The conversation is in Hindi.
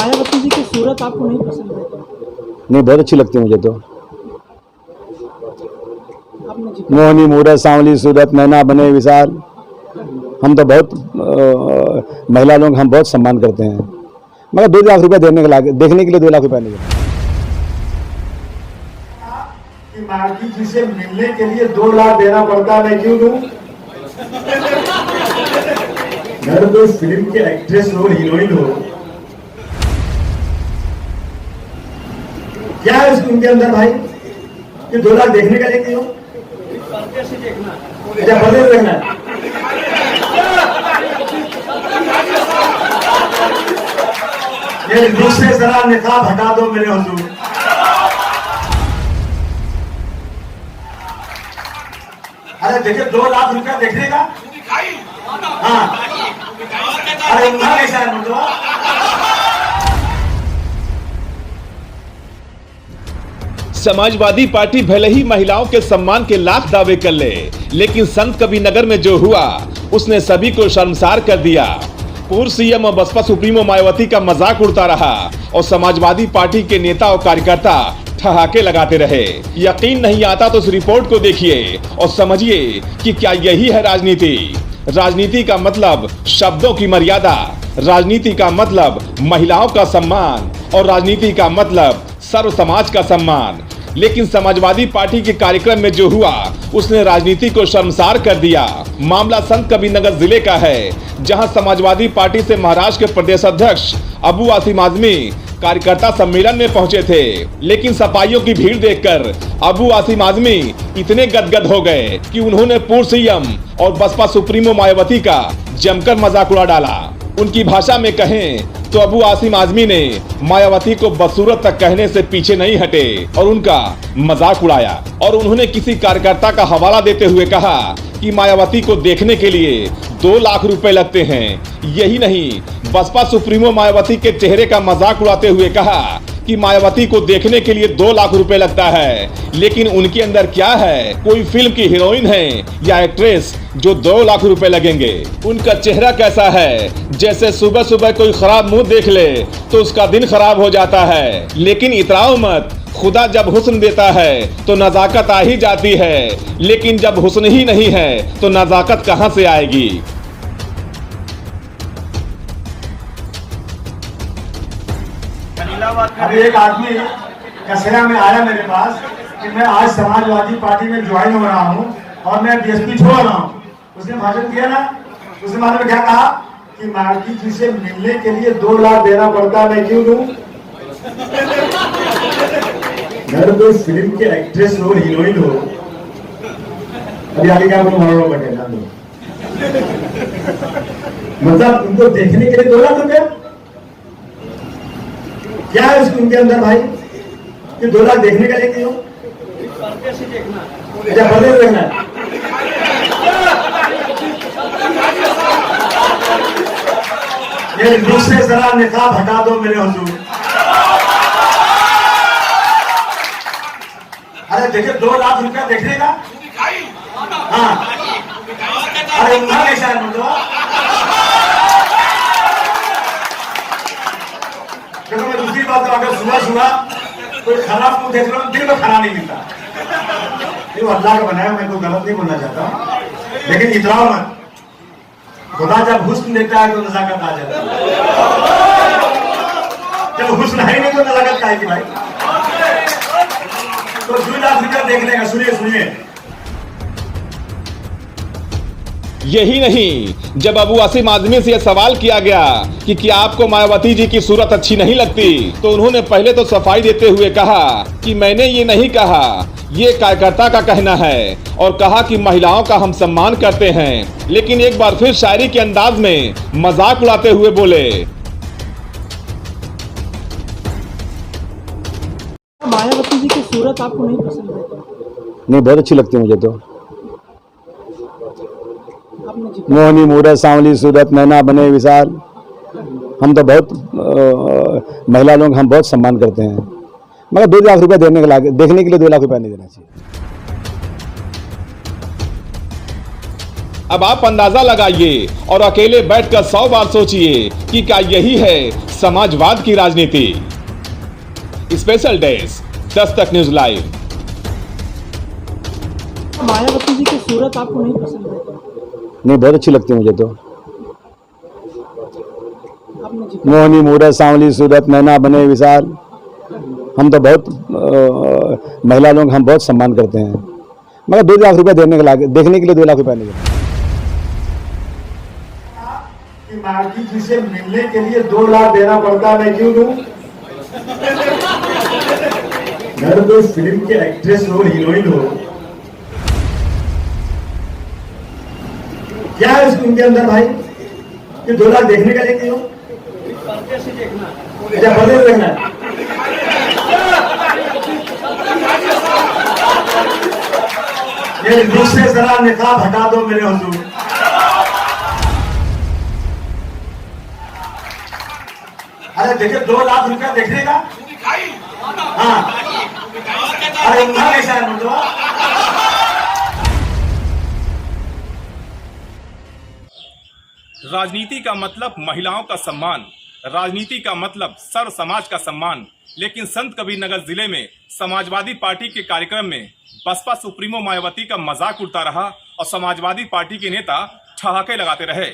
मायावती जी की सूरत आपको नहीं पसंद है? नहीं, बहुत अच्छी लगती है मुझे तो। आपने जिक्र मोहनी मूरत सांवली सूरत नैना बने विशाल। हम तो बहुत महिला लोग हम बहुत सम्मान करते हैं, मगर 2 लाख रुपए देखने के लिए 2 लाख रुपए नहीं है। कि मार्गी जी से मिलने के लिए 2 लाख देना पड़ता है, मैं क्यों दूं? अगर कोई फिल्म के एक्ट्रेस हो, हीरोइन हो, क्या है उनके अंदर भाई कि 2 लाख देखने का लेके हो? अच्छा, पर्दे से देखना है। ये दूसरे जरा निकाब हटा दो मेरे हुजूर। अरे देखिए 2 लाख रुपया देखने का। हाँ, अरे उनका कैसा है मतलब? समाजवादी पार्टी भले ही महिलाओं के सम्मान के लाख दावे कर ले, लेकिन संत कबीरनगर में जो हुआ उसने सभी को शर्मसार कर दिया। पूर्व सीएम और बसपा सुप्रीमो मायावती का मजाक उड़ता रहा और समाजवादी पार्टी के नेता और कार्यकर्ता ठहाके लगाते रहे। यकीन नहीं आता तो इस रिपोर्ट को देखिए और समझिए कि क्या यही है राजनीति। राजनीति का मतलब शब्दों की मर्यादा, राजनीति का मतलब महिलाओं का सम्मान और राजनीति का मतलब सर्व समाज का सम्मान। लेकिन समाजवादी पार्टी के कार्यक्रम में जो हुआ उसने राजनीति को शर्मसार कर दिया। मामला संत कबीरनगर जिले का है, जहां समाजवादी पार्टी से महाराष्ट्र के प्रदेश अध्यक्ष अबू आसिम आजमी कार्यकर्ता सम्मेलन में पहुंचे थे, लेकिन सपाइयों की भीड़ देखकर अबू आसिम आजमी इतने गदगद हो गए कि उन्होंने पूर्व सीएम और बसपा सुप्रीमो मायावती का जमकर मजाक उड़ा डाला। उनकी भाषा में कहें तो अबू आसिम आजमी ने मायावती को बदसूरत तक कहने से पीछे नहीं हटे और उनका मजाक उड़ाया। और उन्होंने किसी कार्यकर्ता का हवाला देते हुए कहा कि मायावती को देखने के लिए 2 लाख रुपए लगते हैं। यही नहीं, बसपा सुप्रीमो मायावती के चेहरे का मजाक उड़ाते हुए कहा कि मायावती को देखने के लिए 2 लाख रुपए लगता है, लेकिन उनके अंदर क्या है? कोई फिल्म की हीरोइन है या एक्ट्रेस जो 2 लाख रुपए लगेंगे? उनका चेहरा कैसा है? जैसे सुबह सुबह कोई खराब मुंह देख ले तो उसका दिन खराब हो जाता है। लेकिन इतराओ मत, खुदा जब हुस्न देता है तो नजाकत आ ही जाती है, लेकिन जब हुस्न ही नहीं है तो नजाकत कहां से आएगी? अभी एक आदमी कसरा में आया मेरे पास कि मैं आज समाजवादी पार्टी में ज्वाइन हो रहा हूँ और मैं बीएसपी छोड़ रहा हूँ। उसने भाषण दिया ना, उसने मालूम में क्या कहा कि मार्गी जी से मिलने के लिए 2 लाख देना पड़ता है, मैं क्यों दूं? अगर कोई फिल्म के एक्ट्रेस हो, हीरोइन हो, अभी आगे क्या मोनोलॉग बनेगा, मतलब उनको देखने के लिए 2 लाख रुपया। क्या है उनके अंदर भाई कि 2 लाख देखने का लेके हो? अच्छा, पर्दे से देखना है। ये दूसरे जरा निकाब हटा दो मेरे हुजूर। अरे देखिए 2 लाख रुपया देखने का। हाँ, अरे उनका कैसा है मतलब? देखो मैं दूसरी बात, अगर सुबह कोई खराब मुंह देख रहा हूँ, दिल में खाना नहीं मिलता। ये अल्लाह का बनाया, मैं कोई गलत नहीं बोलना चाहता, लेकिन इतराओ मत। खुदा जब हुस्न देता है तो नजाकत आ जाती है। जब हुस्न है नहीं तो नजाकत का है कि भाई? तो 2 लाख रुपया देखने का। सुनिए सुनिए, यही नहीं, जब अबू आसिम आजमी से यह सवाल किया गया कि क्या आपको मायावती जी की सूरत अच्छी नहीं लगती, तो उन्होंने पहले तो सफाई देते हुए कहा कि मैंने ये नहीं कहा, ये कार्यकर्ता का कहना है, और कहा कि महिलाओं का हम सम्मान करते हैं। लेकिन एक बार फिर शायरी के अंदाज में मजाक उड़ाते हुए बोले, मायावती जी की सूरत आपको नहीं पसंद है? नहीं, बहुत अच्छी लगती है मुझे तो। आपने जिक्र मोहनी मूरत सांवली सूरत नैना बने विशाल। हम तो बहुत महिला लोग हम बहुत सम्मान करते हैं, मगर 2 लाख रुपए देखने के लिए 2 लाख रुपए नहीं देना चाहिए। अब आप अंदाजा लगाइए और अकेले बैठकर 100 बार सोचिए कि क्या यही है समाजवाद की राजनीति। Special desk Dastak news live. Mayawati ji की सूरत आपको नहीं पसंद है? नहीं, बहुत अच्छी लगती है मुझे तो। आपने जिक्र मोहनी मूरत सांवली सूरत नैना बने विशाल, हम तो बहुत महिला लोग हम बहुत सम्मान करते हैं, मगर 2 लाख रुपए देखने के लिए 2 लाख रुपए नहीं देते। कि मार्की जी से मिलने के लिए 2 लाख देना पड़ता है, मैं क्यों दूं? अगर कोई फिल्म के एक्ट्रेस हो, हीरोइन हो, क्या है उनके अंदर भाई कि 2 लाख देखने का लेके हो? अच्छा, पर्दे से देखना है। ये मुझ से जरा निकाब हटा दो मेरे हुजूर। अरे देखिए 2 लाख रुपया देखने का, हाँ, अरे उनका कैसा है मतलब? राजनीति का मतलब महिलाओं का सम्मान, राजनीति का मतलब सर्व समाज का सम्मान। लेकिन संत कबीर नगर जिले में समाजवादी पार्टी के कार्यक्रम में बसपा सुप्रीमो मायावती का मजाक उड़ता रहा और समाजवादी पार्टी के नेता ठहाके लगाते रहे।